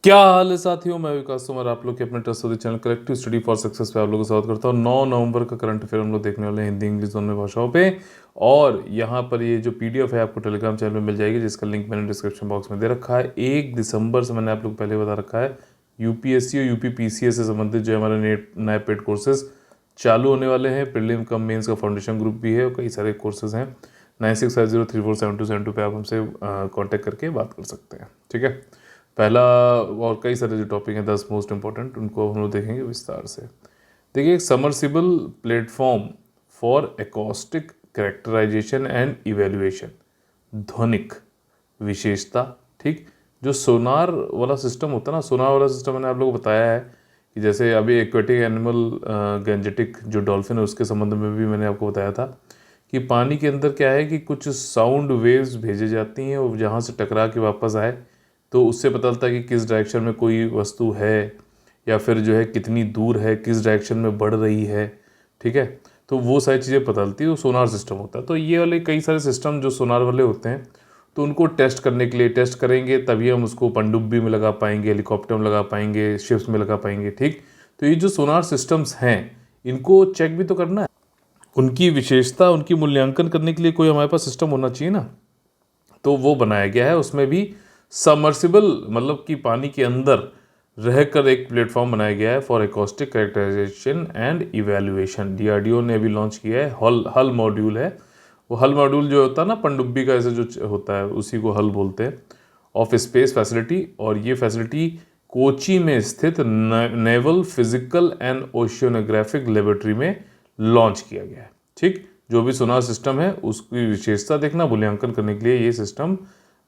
क्या हाल है साथियों, मैं विकास कुमार आप लोग के अपने trusted channel collective study for success पे आप लोगों का स्वागत करता हूँ। 9 नवंबर का करंट अफेयर हम लोग देखने वाले हैं हिंदी इंग्लिश दोनों भाषाओं पे। और यहाँ पर ये जो पीडीएफ है आपको टेलीग्राम चैनल में मिल जाएगी, जिसका लिंक मैंने डिस्क्रिप्शन बॉक्स में दे रखा है। 1 दिसंबर से मैंने आप लोग पहले बता रखा है, यूपीएससी और यूपीपीसीएस से संबंधित जो हमारे नए पेड कोर्सेज चालू होने वाले हैं। प्रीलिम कम मेंस का फाउंडेशन ग्रुप भी है और कई सारे कोर्सेज हैं। 9650347272 पे आप हमसे कांटेक्ट करके बात कर सकते हैं। ठीक है, पहला और कई सारे जो टॉपिक हैं 10 मोस्ट इंपॉर्टेंट, उनको हम लोग देखेंगे विस्तार से। देखिए, एक submersible platform for acoustic characterisation and evaluation, ध्वनिक विशेषता। ठीक, जो सोनार वाला सिस्टम होता है ना, सोनार वाला सिस्टम मैंने आप लोगों को बताया है कि जैसे अभी एक्वेटिक एनिमल गैंजेटिक जो डॉल्फिन है उसके संबंध में भी मैंने आपको बताया था कि पानी के अंदर क्या है कि कुछ साउंड वेव्स भेजी जाती हैं और जहाँ से टकरा के वापस आए तो उससे पता चलता है कि किस डायरेक्शन में कोई वस्तु है या फिर जो है कितनी दूर है, किस डायरेक्शन में बढ़ रही है। ठीक है, तो वो सारी चीज़ें पता चलती है, वो सोनार सिस्टम होता है। तो ये वाले कई सारे सिस्टम जो सोनार वाले होते हैं, तो उनको टेस्ट करने के लिए टेस्ट करेंगे, तभी हम उसको पनडुब्बी में लगा पाएंगे, हेलीकॉप्टर में लगा पाएंगे, शिप्स में लगा पाएंगे। ठीक, तो ये जो सोनार सिस्टम्स हैं इनको चेक भी तो करना है, उनकी विशेषता उनकी मूल्यांकन करने के लिए कोई हमारे पास सिस्टम होना चाहिए ना। तो वो बनाया गया है, उसमें भी सबमर्सिबल मतलब कि पानी के अंदर रहकर एक प्लेटफॉर्म बनाया गया है for acoustic characterisation and evaluation. DRDO ने अभी लॉन्च किया है। हल हल मॉड्यूल है वो। हल मॉड्यूल जो होता है ना पनडुब्बी का ऐसे जो होता है, उसी को हल बोलते हैं, ऑफ स्पेस फैसिलिटी। और ये फैसिलिटी कोची में स्थित नेवल फिजिकल एंड ओशियोनोग्राफिक लेबोरेटरी में लॉन्च किया गया है। ठीक, जो भी सोनार सिस्टम है उसकी विशेषता देखना, मूल्यांकन करने के लिए ये सिस्टम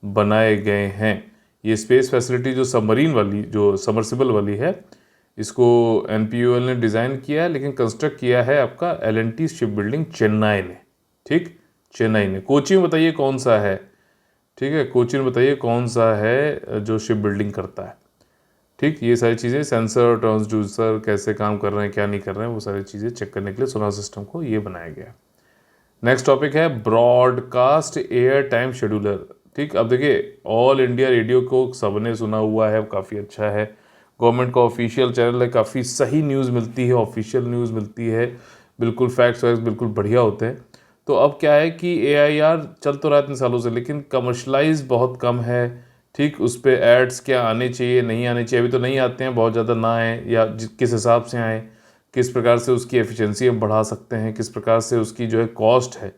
बनाए गए हैं। ये स्पेस फैसिलिटी जो सबमरीन वाली जो सबमर्सिबल वाली है, इसको एनपीयूएल ने डिज़ाइन किया है, लेकिन कंस्ट्रक्ट किया है आपका एलएनटी शिप बिल्डिंग चेन्नई ने। ठीक, चेन्नई ने। कोची में बताइए कौन सा है। ठीक है, कोची में बताइए कौन सा है जो शिप बिल्डिंग करता है। ठीक, ये सारी चीज़ें, सेंसर ट्रांसड्यूसर कैसे काम कर रहे हैं क्या नहीं कर रहे हैं, वो सारी चीज़ें चेक करने के लिए सोनार सिस्टम को ये बनाया गया है। नेक्स्ट टॉपिक है ब्रॉडकास्ट एयर टाइम शेड्यूलर। ठीक, अब देखिए, ऑल इंडिया रेडियो को सबने सुना हुआ है, काफ़ी अच्छा है, गवर्नमेंट का ऑफिशियल चैनल है, काफ़ी सही न्यूज़ मिलती है, ऑफिशियल न्यूज़ मिलती है, बिल्कुल फैक्ट्स वैक्ट्स बिल्कुल बढ़िया होते हैं। तो अब क्या है कि AIR चल तो रहा है इतने सालों से, लेकिन कमर्शलाइज बहुत कम है। ठीक, उस पर एड्स क्या आने चाहिए नहीं आने चाहिए, अभी तो नहीं आते हैं, बहुत ज़्यादा ना आए या किस हिसाब से आए, किस प्रकार से उसकी एफिशिएंसी हम बढ़ा सकते हैं, किस प्रकार से उसकी जो है कॉस्ट है।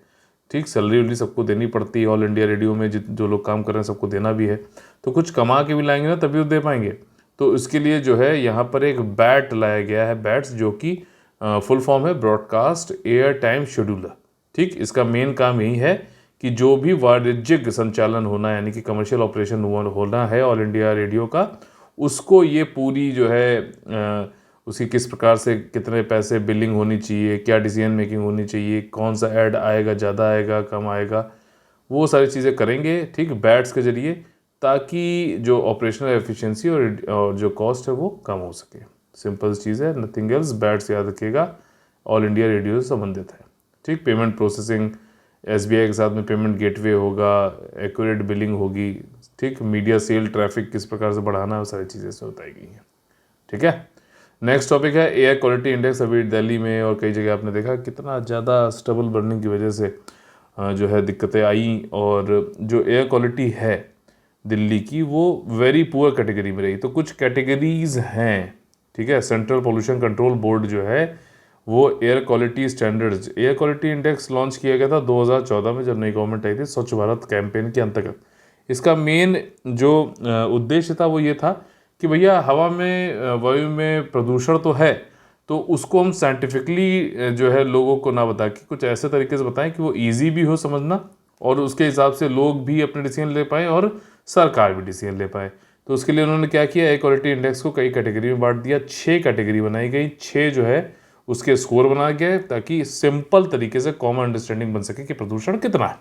ठीक, सैलरी वैलरी सबको देनी पड़ती है, ऑल इंडिया रेडियो में जो लोग काम कर रहे हैं सबको देना भी है, तो कुछ कमा के भी लाएंगे ना तभी तो दे पाएंगे। तो इसके लिए जो है यहाँ पर एक बैट लाया गया है, बैट्स, जो कि फुल फॉर्म है ब्रॉडकास्ट एयर टाइम शेड्यूलर। ठीक, इसका मेन काम यही है कि जो भी वाणिज्यिक संचालन होना है, यानी कि कमर्शियल ऑपरेशन होना है ऑल इंडिया रेडियो का, उसको ये पूरी जो है उसकी किस प्रकार से कितने पैसे बिलिंग होनी चाहिए, क्या डिसीजन मेकिंग होनी चाहिए, कौन सा ऐड आएगा, ज़्यादा आएगा कम आएगा, वो सारी चीज़ें करेंगे। ठीक, बैट्स के जरिए, ताकि जो ऑपरेशनल एफिशिएंसी और जो कॉस्ट है वो कम हो सके। सिंपल चीज़ है, नथिंग एल्स, बैट्स याद रखिएगा, ऑल इंडिया रेडियो से संबंधित है। ठीक, पेमेंट प्रोसेसिंग, SBI के साथ में पेमेंट गेटवे होगा, एक्यूरेट बिलिंग होगी। ठीक, मीडिया सेल ट्रैफिक किस प्रकार से बढ़ाना है, वो सारी चीज़ें इसमें बताई गई हैं। ठीक है, नेक्स्ट टॉपिक है एयर क्वालिटी इंडेक्स। अभी दिल्ली में और कई जगह आपने देखा कितना ज़्यादा स्टबल बर्निंग की वजह से जो है दिक्कतें आई, और जो एयर क्वालिटी है दिल्ली की वो वेरी पुअर कैटेगरी में रही। तो कुछ कैटेगरीज हैं। ठीक है, सेंट्रल पोल्यूशन कंट्रोल बोर्ड जो है वो air quality standards, air quality index launch किया गया था 2014 में, जब नई गवर्नमेंट आई थी स्वच्छ भारत कैंपेन के अंतर्गत। इसका मेन जो उद्देश्य था वो ये था कि भैया हवा में वायु में प्रदूषण तो है, तो उसको हम साइंटिफिकली जो है लोगों को ना बता के कुछ ऐसे तरीके से बताएं कि वो इजी भी हो समझना, और उसके हिसाब से लोग भी अपने डिसीजन ले पाए और सरकार भी डिसीजन ले पाए। तो उसके लिए उन्होंने क्या किया, एयर क्वालिटी इंडेक्स को कई कैटेगरी में बांट दिया, 6 कैटेगरी बनाई गई, 6 जो है उसके स्कोर बनाए गए, ताकि सिंपल तरीके से कॉमन अंडरस्टैंडिंग बन सके कि प्रदूषण कितना है।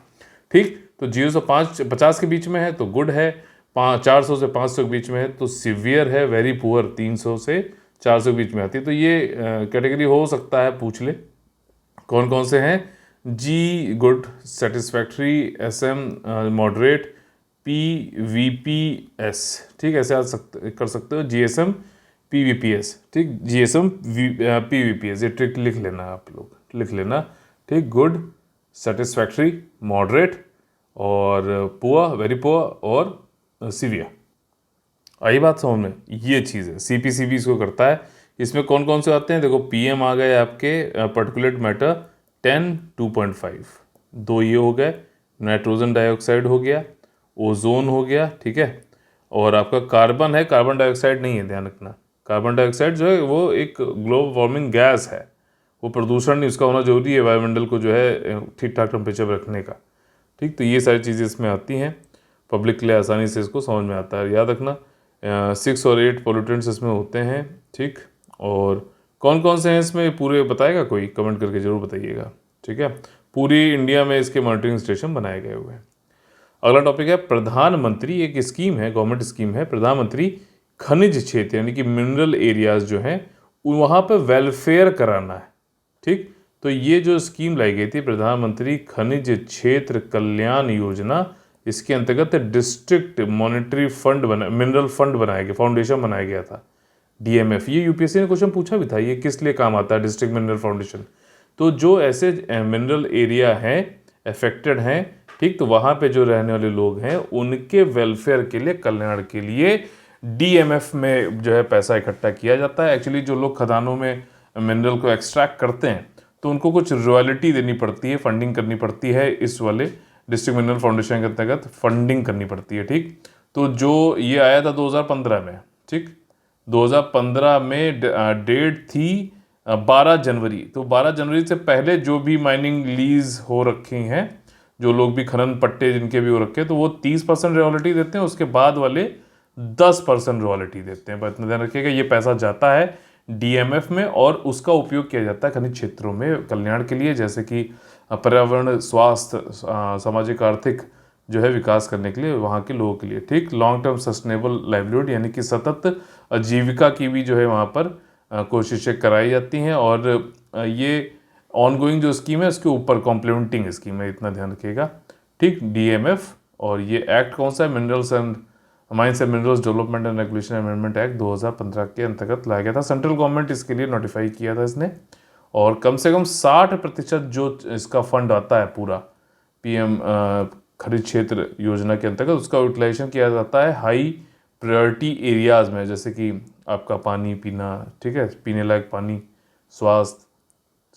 ठीक, तो 0 से 50 के बीच में है तो गुड है, 400 से 500 के बीच में है तो सिवियर है, वेरी पुअर 300 से 400 के बीच में आती है। तो ये कैटेगरी हो सकता है, पूछ ले कौन कौन से हैं। G good, satisfactory, SM moderate, PVPS, ठीक, ऐसे कर सकते हो, GSM PVPS, ठीक, GSM PVPS, ये ट्रिक लिख लेना, आप लोग लिख लेना, ठीक। गुड, सेटिस्फैक्ट्री, मॉडरेट, और पुअर, वेरी पुअर, और सीवियर। आई बात समझ में? ये चीज़ है, CPCB इसको करता है। इसमें कौन कौन से आते हैं देखो, PM आ गए आपके, पर्टिकुलेट मैटर 10 2.5, दो ये हो गए, नाइट्रोजन डाइऑक्साइड हो गया, ओजोन हो गया, ठीक है, और आपका कार्बन है, कार्बन डाइऑक्साइड नहीं है, ध्यान रखना। कार्बन डाइऑक्साइड जो है वो एक ग्लोबल वार्मिंग गैस है, वो प्रदूषण नहीं, उसका होना जरूरी है वायुमंडल को जो है ठीक ठाक टेम्परेचर पर रखने का, ठीक। तो ये सारी चीज़ें इसमें आती हैं, पब्लिक के लिए आसानी से इसको समझ में आता है, याद रखना। 6 और 8 पोल्यूटेंट्स इसमें होते हैं, ठीक। और कौन कौन से हैं इसमें पूरे बताएगा कोई? कमेंट करके जरूर बताइएगा, ठीक है। पूरी इंडिया में इसके मॉनिटरिंग स्टेशन बनाए गए हुए हैं। अगला टॉपिक है प्रधानमंत्री, एक स्कीम है, गवर्नमेंट स्कीम है, प्रधानमंत्री खनिज क्षेत्र, यानी कि मिनरल एरियाज जो हैं वहाँ पर वेलफेयर कराना है, ठीक। तो ये जो स्कीम लाई गई थी, प्रधानमंत्री खनिज क्षेत्र कल्याण योजना, इसके अंतर्गत डिस्ट्रिक्ट मॉनिटरी फंड बना, मिनरल फंड बनाया गया, फाउंडेशन बनाया गया था, DMF। ये UPSC ने क्वेश्चन पूछा भी था, ये किस लिए काम आता है डिस्ट्रिक्ट मिनरल फाउंडेशन? तो जो ऐसे मिनरल एरिया हैं, अफेक्टेड हैं, ठीक, तो वहाँ पे जो रहने वाले लोग हैं उनके वेलफेयर के लिए, कल्याण के लिए DMF में जो है पैसा इकट्ठा किया जाता है। एक्चुअली जो लोग खदानों में मिनरल को एक्सट्रैक्ट करते हैं तो उनको कुछ रॉयल्टी देनी पड़ती है, फंडिंग करनी पड़ती है, इस वाले डिस्ट्रिक्ट मिनरल फाउंडेशन के अंतर्गत फंडिंग करनी पड़ती है, ठीक। तो जो ये आया था 2015 में, ठीक, 2015 में डेट थी 12 जनवरी। तो 12 जनवरी से पहले जो भी माइनिंग लीज हो रखी हैं, जो लोग भी खनन पट्टे जिनके भी हो रखे हैं, तो वो 30% रॉयल्टी देते हैं, उसके बाद वाले 10% रॉयल्टी देते हैं। बस इतना ध्यान रखिएगा, ये पैसा जाता है DMF में और उसका उपयोग किया जाता है खनिज क्षेत्रों में कल्याण के लिए, जैसे कि पर्यावरण, स्वास्थ्य, सामाजिक आर्थिक जो है विकास करने के लिए वहाँ के लोगों के लिए, ठीक। लॉन्ग टर्म सस्टेनेबल लाइवलीहुड, यानी कि सतत आजीविका की भी जो है वहाँ पर कोशिशें कराई जाती हैं। और ये ऑनगोइंग जो स्कीम है उसके ऊपर कॉम्प्लीमेंटिंग स्कीम है, इतना ध्यान रखिएगा, ठीक, DMF। और ये एक्ट कौन सा है? Minerals and mines and minerals development and regulation amendment act 2015 के अंतर्गत लाया गया था। सेंट्रल गवर्नमेंट इसके लिए नोटिफाई किया था इसने, और कम से कम 60% जो इसका फंड आता है पूरा PM खनिज क्षेत्र योजना के अंतर्गत, उसका यूटिलाइजेशन किया जाता है हाई प्रायोरिटी एरियाज में, जैसे कि आपका पानी पीना, ठीक है, पीने लायक पानी, स्वास्थ्य,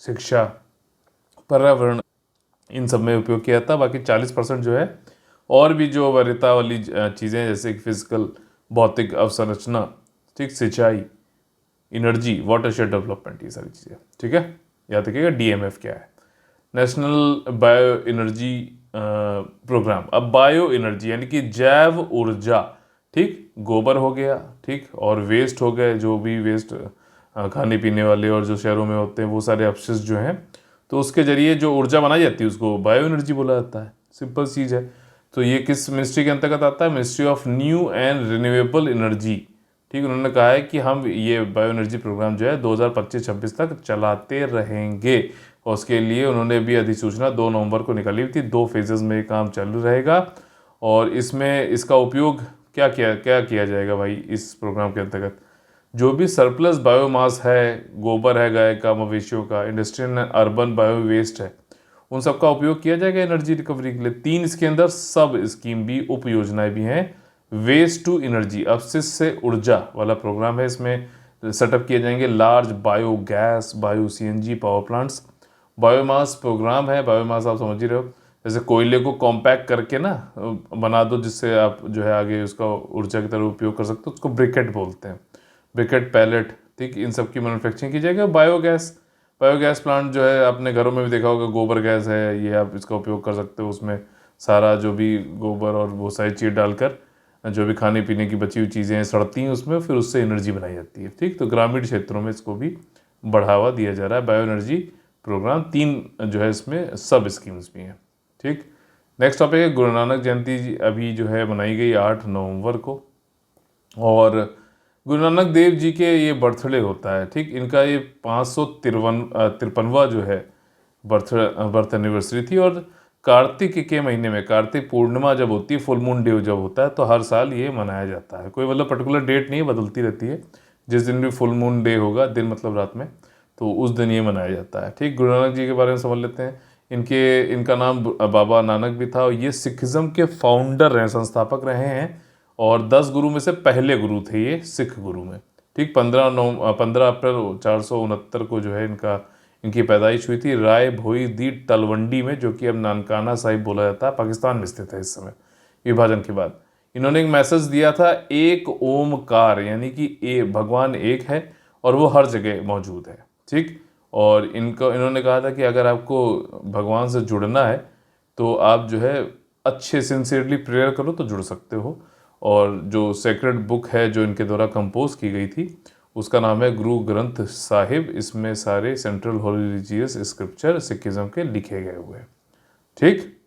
शिक्षा, पर्यावरण, इन सब में उपयोग किया जाता है। बाकी 40% जो है और भी जो वरीयता वाली चीज़ें, जैसे कि फिजिकल, भौतिक अवसंरचना, ठीक, सिंचाई, एनर्जी, वाटरशेड डेवलपमेंट, ये सारी चीज़ें, ठीक है। याद रखिएगा DMF क्या है, नेशनल बायो एनर्जी प्रोग्राम। अब बायो एनर्जी यानी कि जैव ऊर्जा, ठीक, गोबर हो गया, ठीक, और वेस्ट हो गए, जो भी वेस्ट खाने पीने वाले और जो शहरों में होते हैं वो सारे अपशिष्ट जो हैं, तो उसके जरिए जो ऊर्जा बनाई जाती है उसको बायो एनर्जी बोला जाता है, सिंपल चीज़ है। तो ये किस मिनिस्ट्री के अंतर्गत आता है? Ministry of new and renewable energy, ठीक। उन्होंने कहा है कि हम ये बायो एनर्जी प्रोग्राम जो है 2025-26 तक चलाते रहेंगे, और उसके लिए उन्होंने भी अधिसूचना 2 नवंबर को निकाली हुई थी। 2 फेजेस में ये काम चालू रहेगा, और इसमें इसका उपयोग क्या किया जाएगा भाई? इस प्रोग्राम के अंतर्गत जो भी सरप्लस बायोमास है, गोबर है गाय का, मवेशियों का, इंडस्ट्रियल अर्बन बायो वेस्ट है, उन सब का उपयोग किया जाएगा एनर्जी रिकवरी के लिए। 3 इसके अंदर सब स्कीम भी, उप योजनाएं भी हैं। वेस्ट टू एनर्जी, अपशिष्ट से ऊर्जा वाला प्रोग्राम है, इसमें सेटअप किए जाएंगे large biogas, bio CNG power plants. Biomass programme है, बायोमास आप समझ ही रहे हो, जैसे कोयले को कॉम्पैक्ट करके ना बना दो, जिससे आप जो है आगे उसका ऊर्जा की तरह उपयोग कर सकते हो, उसको ब्रिकेट बोलते हैं, ब्रिकेट, पैलेट, ठीक, इन सब की मैन्युफैक्चरिंग की जाएगी। बायोगैस प्लांट जो है अपने घरों में भी देखा होगा, गोबर गैस है, ये आप इसका उपयोग कर सकते हो, उसमें सारा जो भी गोबर और वो सारी चीज़ डालकर जो भी खाने पीने की बची हुई चीज़ें सड़ती हैं उसमें, फिर उससे एनर्जी बनाई जाती है, ठीक। तो ग्रामीण क्षेत्रों में इसको भी बढ़ावा दिया जा रहा है, बायो एनर्जी प्रोग्राम। 3 जो है इसमें सब स्कीम्स भी हैं, ठीक। नेक्स्ट टॉपिक है गुरु नानक जयंती, अभी जो है मनाई गई 8 नवंबर को, और गुरु नानक देव जी के ये बर्थडे होता है, ठीक। इनका ये 553वां जो है बर्थ एनिवर्सरी थी, और कार्तिक के महीने में, कार्तिक पूर्णिमा जब होती है, फुल मून डे जब होता है, तो हर साल ये मनाया जाता है। कोई मतलब पर्टिकुलर डेट नहीं है, बदलती रहती है। जिस दिन भी फुल मून डे होगा, दिन मतलब रात में, तो उस दिन ये मनाया जाता है। ठीक, गुरु नानक जी के बारे में समझ लेते हैं। इनका नाम बाबा नानक भी था, और ये सिखिज्म के फाउंडर रहे, संस्थापक रहे हैं। और 10 गुरु में से पहले गुरु थे ये सिख गुरु में। ठीक, 15 अप्रैल 469 को जो है इनकी पैदाइश हुई थी राय भोई दी तलवंडी में, जो कि अब नानकाना साहिब बोला जाता है, पाकिस्तान में स्थित है इस समय, विभाजन के बाद। इन्होंने एक मैसेज दिया था, एक ओमकार, यानी कि भगवान एक है और वो हर जगह मौजूद है। ठीक, और इन्होंने कहा था कि अगर आपको भगवान से जुड़ना है तो आप जो है अच्छे सिंसियरली प्रेयर करो तो जुड़ सकते हो। और जो सेक्रेड बुक है जो इनके द्वारा कंपोज की गई थी, उसका नाम है गुरु ग्रंथ साहिब। इसमें सारे central Holi religious scripture Sikhism के लिखे गए हुए हैं। ठीक,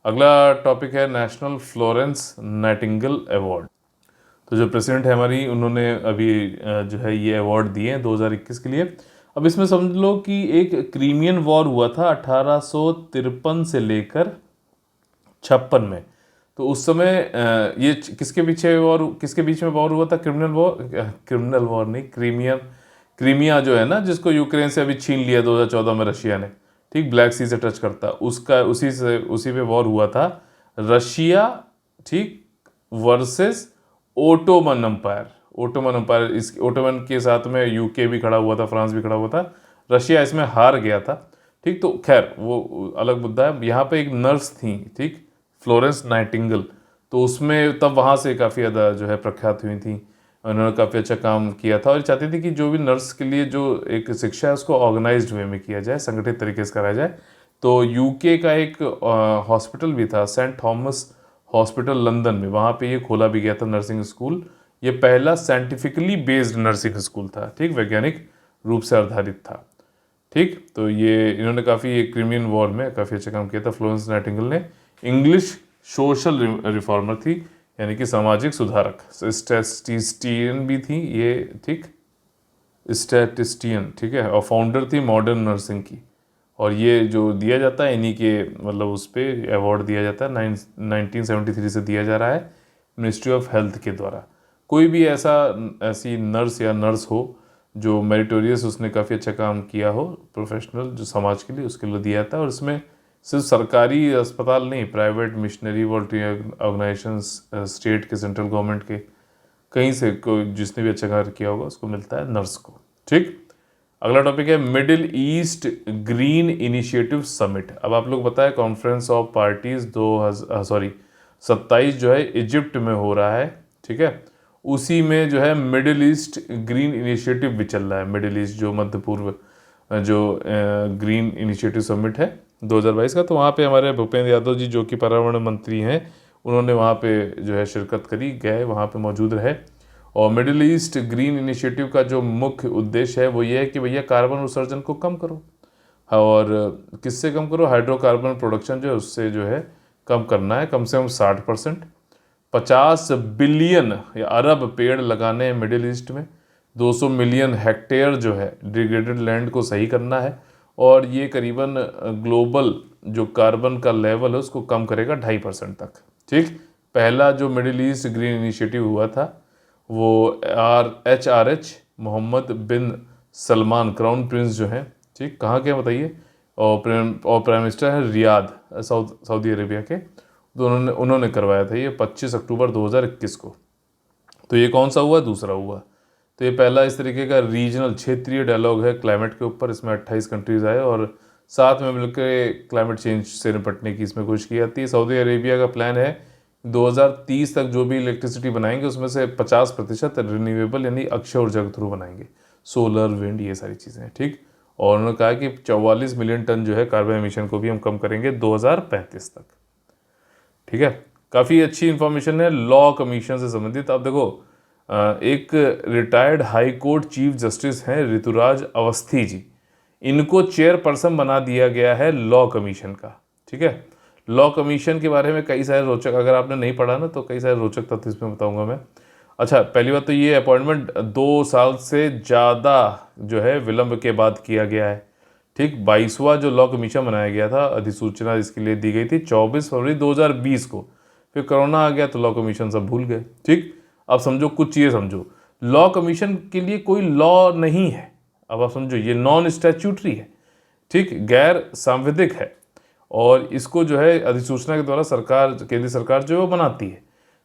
अगला टॉपिक है नेशनल फ्लोरेंस नाइटिंगेल अवार्ड। तो जो प्रेसिडेंट है हमारी, उन्होंने अभी जो है ये अवार्ड दिए हैं 2021 के लिए। अब इसमें समझ लो कि एक क्रीमियन वॉर हुआ था 1853 से लेकर 56 में। तो उस समय ये किसके बीच में वॉर हुआ था? क्रिमिनल वॉर नहीं, क्रीमिया जो है ना, जिसको यूक्रेन से अभी छीन लिया 2014 में रशिया ने। ठीक, ब्लैक सी से टच करता, उसका उसी पे वॉर हुआ था। रशिया, ठीक, वर्सेस ओटोमन अंपायर। इस ओटोमन के साथ में यूके भी खड़ा हुआ था, फ्रांस भी खड़ा हुआ था। रशिया इसमें हार गया था। ठीक, तो खैर वो अलग मुद्दा है। यहाँ पे एक नर्स थी, ठीक, फ्लोरेंस नाइटिंगेल। तो उसमें तब वहाँ से काफ़ी ज़्यादा जो है प्रख्यात हुई थी। उन्होंने काफ़ी अच्छा काम किया था और चाहती थी कि जो भी नर्स के लिए जो एक शिक्षा है उसको ऑर्गेनाइज्ड वे में किया जाए, संगठित तरीके से कराया जाए। तो यूके का एक हॉस्पिटल भी था, सेंट थॉमस हॉस्पिटल लंदन में, वहाँ पे ये खोला भी गया था नर्सिंग स्कूल। ये पहला साइंटिफिकली बेस्ड नर्सिंग स्कूल था। ठीक, वैज्ञानिक रूप से आधारित था। ठीक, तो ये इन्होंने काफ़ी क्रिमियन वॉर में काफ़ी अच्छा काम किया था फ्लोरेंस नाइटिंगेल ने। इंग्लिश सोशल रिफॉर्मर थी, यानी कि सामाजिक सुधारक। स्टैटिस्टियन भी थी ये, ठीक, स्टैटिस्टियन, ठीक है, और फाउंडर थी मॉडर्न नर्सिंग की। और ये जो दिया जाता है इन्हीं के मतलब उस पर अवार्ड दिया जाता है, 1973 से दिया जा रहा है मिनिस्ट्री ऑफ हेल्थ के द्वारा। कोई भी ऐसी नर्स या नर्स हो जो मेरिटोरियस, उसने काफ़ी अच्छा काम किया हो, प्रोफेशनल जो समाज के लिए, उसके लिए दिया जाता है। और इसमें सिर्फ सरकारी अस्पताल नहीं, private, missionary, volunteer organisations, state के, सेंट्रल गवर्नमेंट के, कहीं से कोई जिसने भी अच्छा कार्य किया होगा उसको मिलता है, नर्स को। ठीक, अगला टॉपिक है middle east green initiative summit. अब आप लोग बताएं, कॉन्फ्रेंस ऑफ पार्टीज 27 जो है इजिप्ट में हो रहा है। ठीक है, उसी में जो है मिडिल ईस्ट ग्रीन इनिशिएटिव भी चल रहा है। मिडिल ईस्ट जो मध्य पूर्व जो ग्रीन इनिशिएटिव समिट है 2022 का, तो वहाँ पे हमारे भूपेंद्र यादव जी, जो कि पर्यावरण मंत्री हैं, उन्होंने वहाँ पे जो है शिरकत करी, गए वहाँ पे मौजूद रहे। और मिडिल ईस्ट ग्रीन इनिशिएटिव का जो मुख्य उद्देश्य है वो ये है कि भैया कार्बन उत्सर्जन को कम करो। और किससे कम करो? हाइड्रोकार्बन प्रोडक्शन जो है उससे जो है कम करना है, कम से कम 60%। 50 बिलियन या अरब पेड़ लगाने हैं मिडिल ईस्ट में। 200 मिलियन हेक्टेयर जो है डिग्रेडेड लैंड को सही करना है। और ये करीबन ग्लोबल जो कार्बन का लेवल है उसको कम करेगा 2.5% तक। ठीक, पहला जो मिडिल ईस्ट ग्रीन इनिशिएटिव हुआ था वो HRH मोहम्मद बिन सलमान, क्राउन प्रिंस जो हैं, ठीक, कहाँ के बताइए, और प्राइम मिनिस्टर है रियाद, सऊदी अरेबिया के। तो उन्होंने करवाया था ये 25 अक्टूबर 2021 को। तो ये कौन सा हुआ? दूसरा हुआ। तो ये पहला इस तरीके का रीजनल, क्षेत्रीय डायलॉग है क्लाइमेट के ऊपर। इसमें 28 कंट्रीज आए और साथ में मिलकर क्लाइमेट चेंज से निपटने की इसमें कोशिश की जाती है। सऊदी अरेबिया का प्लान है 2030 तक जो भी इलेक्ट्रिसिटी बनाएंगे उसमें से 50% रिन्यूएबल यानी अक्षय ऊर्जा के थ्रू बनाएंगे, सोलर, विंड, ये सारी चीज़ें। ठीक, और उन्होंने कहा कि 44 मिलियन टन जो है कार्बन एमिशन को भी हम कम करेंगे 2035 तक। ठीक है, काफ़ी अच्छी इंफॉर्मेशन है लॉ कमीशन से संबंधित। अब देखो, एक retired high court chief justice हैं ऋतुराज अवस्थी जी, इनको चेयरपर्सन बना दिया गया है लॉ कमीशन का। ठीक है, लॉ कमीशन के बारे में कई सारे रोचक, अगर आपने नहीं पढ़ा ना तो कई सारे रोचक तथ्य इसमें बताऊंगा मैं। अच्छा, पहली बात तो ये अपॉइंटमेंट 2 साल से ज़्यादा जो है विलंब के बाद किया गया है। ठीक, 22वां जो लॉ कमीशन बनाया गया था, अधिसूचना इसके लिए दी गई थी 24 फरवरी 2020 को। फिर कोरोना आ गया तो लॉ कमीशन सब भूल गए। ठीक, अब समझो कुछ चीज़ें समझो, लॉ कमीशन के लिए कोई लॉ नहीं है। अब आप समझो ये नॉन स्टैट्यूटरी है, ठीक, गैर सांविधिक है, और इसको जो है अधिसूचना के द्वारा सरकार, केंद्र सरकार जो है वो बनाती है।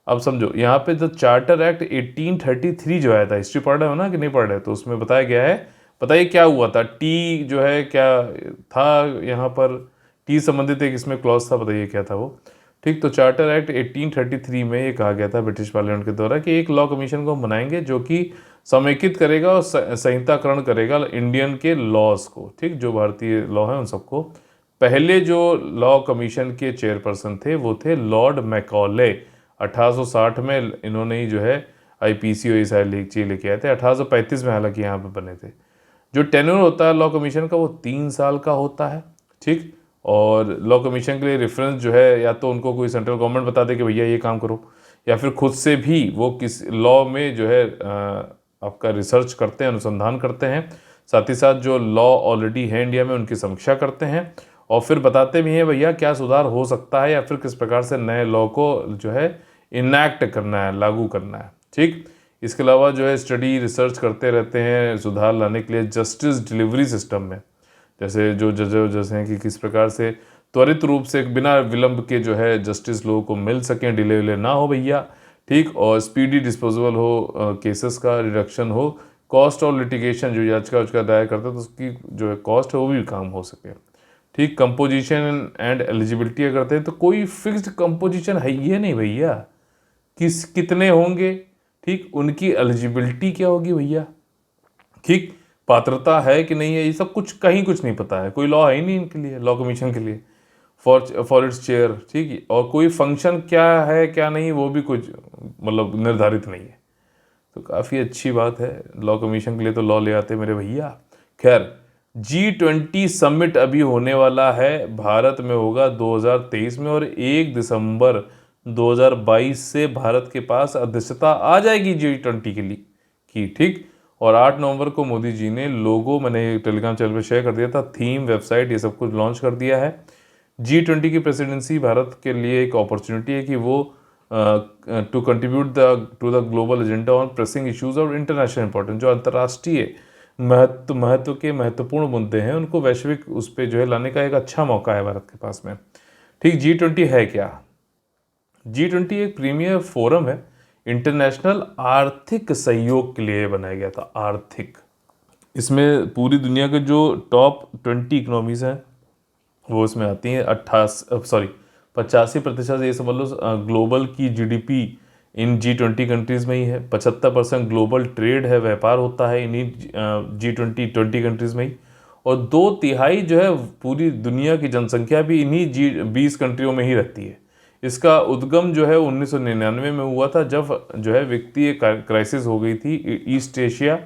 अब समझो यहाँ पे जो चार्टर एक्ट 1833 जो आया था, हिस्ट्री पढ़ रहे हो ना कि नहीं पढ़ रहे, तो उसमें बताया गया है, बताइए क्या हुआ था। टी जो है क्या था यहाँ पर, टी संबंधित एक इसमें क्लॉज था, बताइए क्या था वो। ठीक, तो चार्टर एक्ट 1833 में ये कहा गया था ब्रिटिश पार्लियामेंट के द्वारा कि एक लॉ कमीशन को हम बनाएंगे जो कि समेकित करेगा और संहिताकरण करेगा इंडियन के लॉज को। ठीक, जो भारतीय लॉ है उन सबको। पहले जो लॉ कमीशन के चेयरपर्सन थे वो थे लॉर्ड मैकॉले। 1860 में इन्होंने ही जो है आईपीसी और ये सारी चीज़ लेके आए थे। 1835 में हालांकि यहाँ पे बने थे। जो टेन्योर होता है लॉ कमीशन का वो 3 साल का होता है। ठीक, और लॉ कमीशन के लिए रेफरेंस जो है या तो उनको कोई सेंट्रल गवर्नमेंट बता दे कि भैया ये काम करो, या फिर खुद से भी वो किस लॉ में जो है आपका रिसर्च करते हैं, अनुसंधान करते हैं। साथ ही साथ जो लॉ ऑलरेडी है इंडिया में उनकी समीक्षा करते हैं, और फिर बताते भी हैं भैया क्या सुधार हो सकता है या फिर किस प्रकार से नए लॉ को जो है इनैक्ट करना है, लागू करना है। ठीक, इसके अलावा जो है स्टडी रिसर्च करते रहते हैं सुधार लाने के लिए जस्टिस डिलीवरी सिस्टम में, जैसे जो जज हैं कि किस प्रकार से त्वरित रूप से बिना विलंब के जो है जस्टिस लोगों को मिल सकें, डिले विले ना हो भैया। ठीक, और स्पीडी डिस्पोजल हो, केसेस का रिडक्शन हो, कॉस्ट और लिटिगेशन जो याचिका उचका दायर करते हैं तो उसकी जो है कॉस्ट है वो भी काम हो सके। ठीक, कंपोजिशन एंड एलिजिबिलिटी अगर करते हैं तो कोई फिक्स्ड कंपोजिशन है ये नहीं भैया, कितने होंगे, ठीक, उनकी एलिजिबिलिटी क्या होगी भैया, ठीक, पात्रता है कि नहीं है, ये सब कुछ कहीं कुछ नहीं पता है, कोई लॉ है ही नहीं इनके लिए, लॉ कमीशन के लिए फॉर इट्स चेयर। ठीक, और कोई फंक्शन क्या है क्या नहीं वो भी कुछ मतलब निर्धारित नहीं है। तो काफ़ी अच्छी बात है, लॉ कमीशन के लिए तो लॉ ले आते मेरे भैया। खैर, G20 समिट अभी होने वाला है, भारत में होगा 2023 में, और 1 दिसंबर 2022 से भारत के पास अध्यक्षता आ जाएगी G20 के लिए की। ठीक, और 8 नवंबर को मोदी जी ने लोगो, मैंने टेलीग्राम चैनल पर शेयर कर दिया था, थीम, वेबसाइट, ये सब कुछ लॉन्च कर दिया है। G20 की प्रेसिडेंसी भारत के लिए एक अपॉर्चुनिटी है कि वो to contribute to the global agenda on pressing issues और इंटरनेशनल इंपॉर्टेंस, जो अंतर्राष्ट्रीय महत्व के महत्वपूर्ण मुद्दे हैं उनको वैश्विक उस पर जो है लाने का एक अच्छा मौका है भारत के पास में। ठीक, G20 है क्या? G20 एक प्रीमियर फोरम है, इंटरनेशनल आर्थिक सहयोग के लिए बनाया गया था। आर्थिक, इसमें पूरी दुनिया के जो टॉप 20 इकोनॉमीज हैं वो इसमें आती हैं। 85% ये समझ लो ग्लोबल की जीडीपी इन G20 कंट्रीज़ में ही है। 75% ग्लोबल ट्रेड है, व्यापार होता है इन्हीं G20 कंट्रीज़ में ही, और 2/3 जो है पूरी दुनिया की जनसंख्या भी इन्हीं G20 कंट्रियों में ही रहती है। इसका उद्गम जो है 1999 में हुआ था, जब जो है वित्तीय क्राइसिस हो गई थी ईस्ट एशिया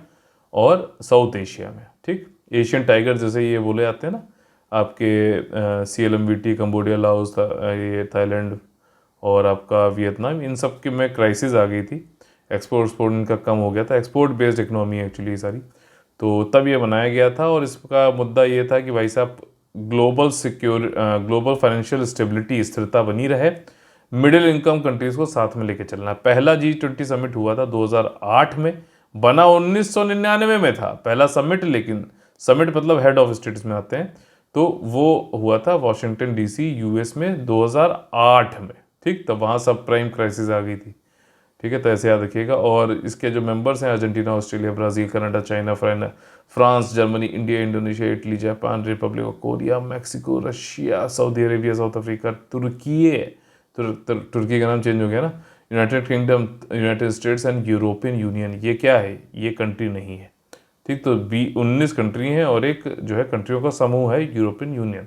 और साउथ एशिया में। ठीक, एशियन टाइगर जैसे ये बोले जाते हैं ना आपके, CLMVT, कंबोडिया, लाओस, ये थाईलैंड और आपका वियतनाम, इन सब के में क्राइसिस आ गई थी। एक्सपोर्ट इनका कम हो गया था, एक्सपोर्ट बेस्ड इकोनॉमी है एक्चुअली सारी। तो तब ये बनाया गया था, और इसका मुद्दा ये था कि भाई साहब ग्लोबल फाइनेंशियल स्टेबिलिटी, स्थिरता बनी रहे, मिडिल इनकम कंट्रीज़ को साथ में लेके चलना। पहला G20 समिट हुआ था 2008 में, बना 1999 में था पहला समिट, लेकिन समिट मतलब हेड ऑफ स्टेट्स में आते हैं, तो वो हुआ था वॉशिंगटन DC US में 2008 में। ठीक, तब वहाँ सब प्राइम क्राइसिस आ गई थी। ठीक है, तो ऐसे याद रखिएगा। और इसके जो मेंबर्स हैं Argentina, Australia, Brazil, Canada, China, France, Germany, India, Indonesia, Italy, Japan, Republic of Korea, Mexico, Russia, Saudi Arabia, South Africa, तुर्की का नाम चेंज हो गया ना, United Kingdom, United States and European Union. ये क्या है? ये कंट्री नहीं है। ठीक, तो 19 कंट्री हैं और एक जो है कंट्रियों का समूह है यूरोपियन यूनियन।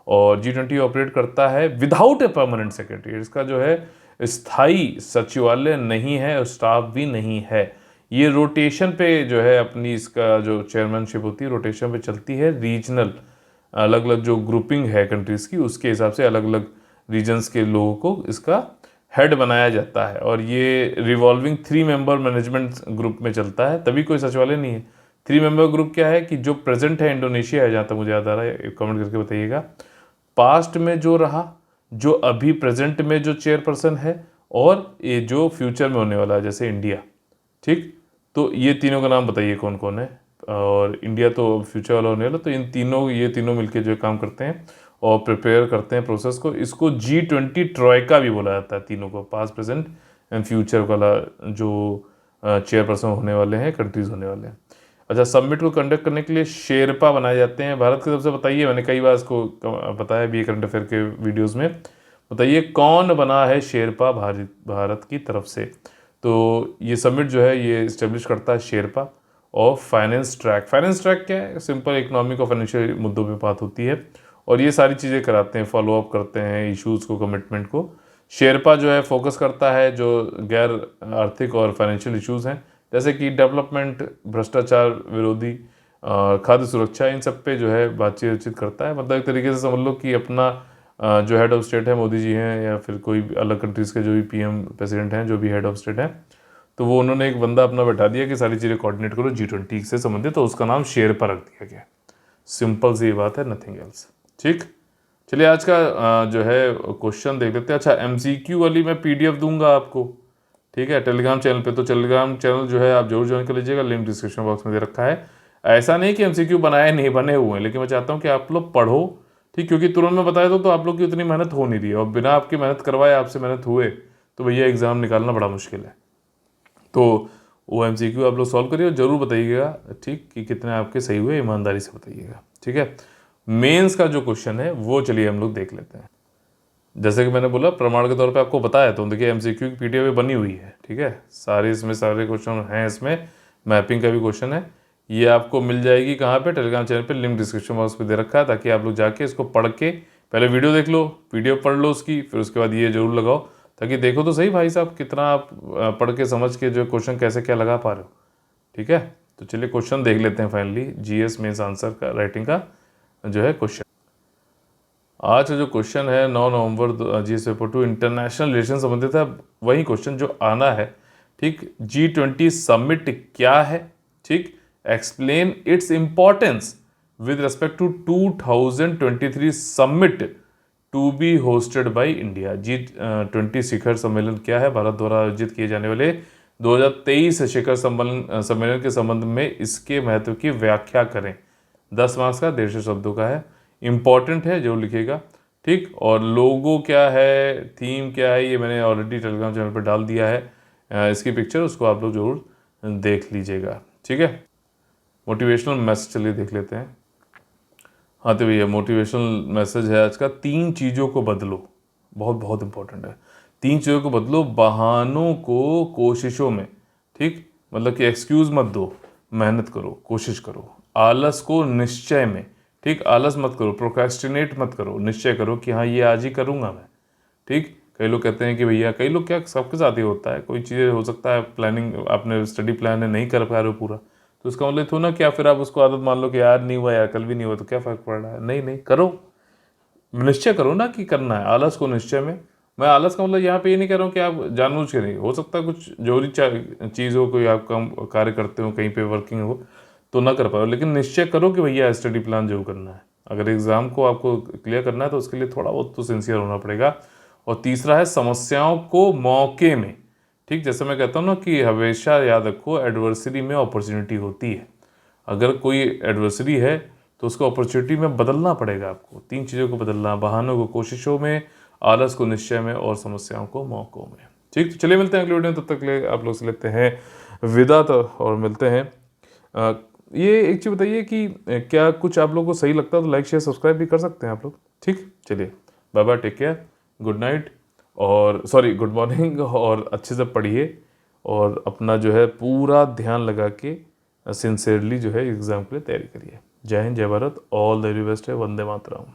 और G20 ऑपरेट करता है विदाउट ए परमानेंट सेक्रेटरी। इसका जो है स्थायी सचिवालय नहीं है और स्टाफ भी नहीं है। ये रोटेशन पे जो है अपनी, इसका जो चेयरमैनशिप होती है रोटेशन पे चलती है। रीजनल अलग अलग जो ग्रुपिंग है कंट्रीज़ की, उसके हिसाब से अलग अलग रीजन्स के लोगों को इसका हेड बनाया जाता है। और ये रिवॉल्विंग 3 मेंबर मैनेजमेंट ग्रुप में चलता है, तभी कोई सचिवालय नहीं है। 3 मेंबर ग्रुप क्या है कि जो प्रेजेंट है इंडोनेशिया है, जहाँ तक मुझे याद आ रहा है, कमेंट करके बताइएगा। पास्ट में जो रहा, जो अभी प्रेजेंट में जो चेयरपर्सन है, और ये जो फ्यूचर में होने वाला है जैसे इंडिया। ठीक, तो ये तीनों का नाम बताइए कौन कौन है। और इंडिया तो फ्यूचर वाला होने वाला, तो ये तीनों मिलके जो काम करते हैं और प्रिपेयर करते हैं प्रोसेस को। इसको G20 ट्रॉयका भी बोला जाता है, तीनों को, पास्ट प्रेजेंट एंड फ्यूचर वाला जो चेयरपर्सन होने वाले हैं, कंट्रीज होने वाले हैं। अच्छा, समिट को कंडक्ट करने के लिए शेरपा बनाए जाते हैं भारत की तरफ से। बताइए, मैंने कई बार इसको बताया भी करंट अफेयर के वीडियोस में। बताइए कौन बना है शेरपा भारत की तरफ से। तो ये समिट जो है ये इस्टेब्लिश करता है शेरपा। और फाइनेंस ट्रैक क्या है? सिंपल इकोनॉमिक और फाइनेंशियल मुद्दों पे बात होती है, और ये सारी चीज़ें कराते हैं, फॉलो अप करते हैं इश्यूज़ को, कमिटमेंट को। शेरपा जो है फोकस करता है जो गैर आर्थिक और फाइनेंशियल इश्यूज़ हैं, जैसे कि डेवलपमेंट, भ्रष्टाचार विरोधी, खाद्य सुरक्षा, इन सब पे जो है बातचीत करता है। मतलब एक तरीके से समझ लो कि अपना जो हेड ऑफ स्टेट है, मोदी जी हैं, या फिर कोई भी अलग कंट्रीज़ के जो भी पीएम प्रेसिडेंट हैं, जो भी हेड ऑफ स्टेट हैं, तो वो उन्होंने एक बंदा अपना बैठा दिया कि सारी चीज़ें कोऑर्डिनेट करो G20 से संबंधित, तो उसका नाम शेरपा रख दिया गया। सिंपल सी बात है, नथिंग एल्स। ठीक, चलिए आज का जो है क्वेश्चन देख लेते हैं। अच्छा, MCQ वाली मैं PDF दूंगा आपको, ठीक है, टेलीग्राम चैनल पे। तो टेलीग्राम चैनल जो है आप जरूर ज्वाइन कर लीजिएगा, लिंक डिस्क्रिप्शन बॉक्स में दे रखा है। ऐसा नहीं कि MCQ बनाए नहीं, बने हुए हैं, लेकिन मैं चाहता हूँ कि आप लोग पढ़ो, ठीक, क्योंकि तुरंत में बताया तो आप लोग की उतनी मेहनत हो नहीं रही है, और बिना आपकी मेहनत करवाए आपसे मेहनत हुए तो भैया एग्ज़ाम निकालना बड़ा मुश्किल है। तो वो MCQ आप लोग सॉल्व करिए और ज़रूर बताइएगा, ठीक, कि कितने आपके सही हुए, ईमानदारी से बताइएगा, ठीक है। मेंस का जो क्वेश्चन है वो चलिए हम लोग देख लेते हैं। जैसे कि मैंने बोला, प्रमाण के तौर पे आपको बताया, तो देखिए MCQ की PDF बनी हुई है, ठीक है, सारे क्वेश्चन हैं इसमें। मैपिंग का भी क्वेश्चन है, ये आपको मिल जाएगी कहाँ पे? टेलीग्राम चैनल पे, लिंक डिस्क्रिप्शन बॉक्स पे दे रखा है, ताकि आप लोग जाके इसको पढ़ के पहले वीडियो देख लो, PDF पढ़ लो उसकी, फिर उसके बाद ये जरूर लगाओ, ताकि देखो तो सही भाई साहब कितना आप पढ़ के समझ के जो क्वेश्चन कैसे क्या लगा पा रहे हो, ठीक है। तो चलिए क्वेश्चन देख लेते हैं फाइनली, GS मेंस आंसर का, राइटिंग का जो है क्वेश्चन। आज का जो क्वेश्चन है 9 नवंबर GS पेपर 2 इंटरनेशनल रिलेशन संबंधित है, वही क्वेश्चन जो आना है, ठीक। G20 समिट क्या है, ठीक, explain its importance with respect to 2023 summit to be hosted by India. G20 शिखर सम्मेलन क्या है? भारत द्वारा आयोजित किए जाने वाले 2023 शिखर सम्मेलन के संबंध में इसके महत्व की व्याख्या करें। 10 मार्क्स का, 150 शब्दों का है, इंपॉर्टेंट है, जो लिखेगा, ठीक। और लोगो क्या है, थीम क्या है, ये मैंने ऑलरेडी टेलीग्राम चैनल पर डाल दिया है, इसकी पिक्चर, उसको आप लोग जरूर देख लीजिएगा, ठीक है। मोटिवेशनल मैसेज चलिए देख लेते हैं। हाँ तो भैया, मोटिवेशनल मैसेज है आज का, 3 चीज़ों को बदलो, बहुत बहुत इंपॉर्टेंट है। 3 चीज़ों को बदलो, बहानों को कोशिशों में, ठीक, मतलब कि एक्सक्यूज़ मत दो, मेहनत करो, कोशिश करो। आलस को निश्चय में, ठीक, आलस मत करो, प्रोक्रेस्टिनेट मत करो, निश्चय करो कि हाँ ये आज ही करूँगा मैं, ठीक। कई लोग कहते हैं कि भैया, कई लोग क्या, सबके साथ ही होता है, कोई चीज़ें हो सकता है प्लानिंग, आपने स्टडी प्लान है नहीं कर पा रहे हो पूरा, तो उसका मतलब थोड़ा ना क्या फिर आप उसको आदत मान लो कि यार नहीं हुआ, यार कल भी नहीं हुआ, तो क्या फ़र्क पड़ रहा है? नहीं नहीं, करो, निश्चय करो ना कि करना है। आलस को निश्चय में, मैं आलस का मतलब यहाँ पे ये नहीं कह रहा हूँ कि आप जानबूझ के नहीं, हो सकता है कुछ जरूरी चीज़ हो, कोई आप काम कार्य करते हो, कहीं पे वर्किंग हो तो ना कर पाओ, लेकिन निश्चय करो कि भैया स्टडी प्लान जरूर करना है। अगर एग्ज़ाम को आपको क्लियर करना है तो उसके लिए थोड़ा बहुत तो सिंसियर होना पड़ेगा। और तीसरा है समस्याओं को मौके में, ठीक, जैसे मैं कहता हूँ ना कि हमेशा याद रखो, एडवर्सरी में अपॉर्चुनिटी होती है। अगर कोई एडवर्सरी है तो उसको अपॉर्चुनिटी में बदलना पड़ेगा आपको। 3 चीज़ों को बदलना, बहानों को कोशिशों में, आलस को निश्चय में, और समस्याओं को मौकों में, ठीक। तो चलिए मिलते हैं अगले वीडियो में, तब तक ले आप लोग से लेते हैं विदा, तो और मिलते हैं। ये एक चीज़ बताइए कि क्या कुछ आप लोगों को सही लगता है तो लाइक शेयर सब्सक्राइब भी कर सकते हैं आप लोग, ठीक। चलिए bye bye, take care, good night, और सॉरी गुड मॉर्निंग, और अच्छे से पढ़िए, और अपना जो है पूरा ध्यान लगा के सिंसियरली जो है एग्ज़ाम के लिए तैयारी करिए। जय हिंद, जय Bharat, all the very best है, वंदे मातरम।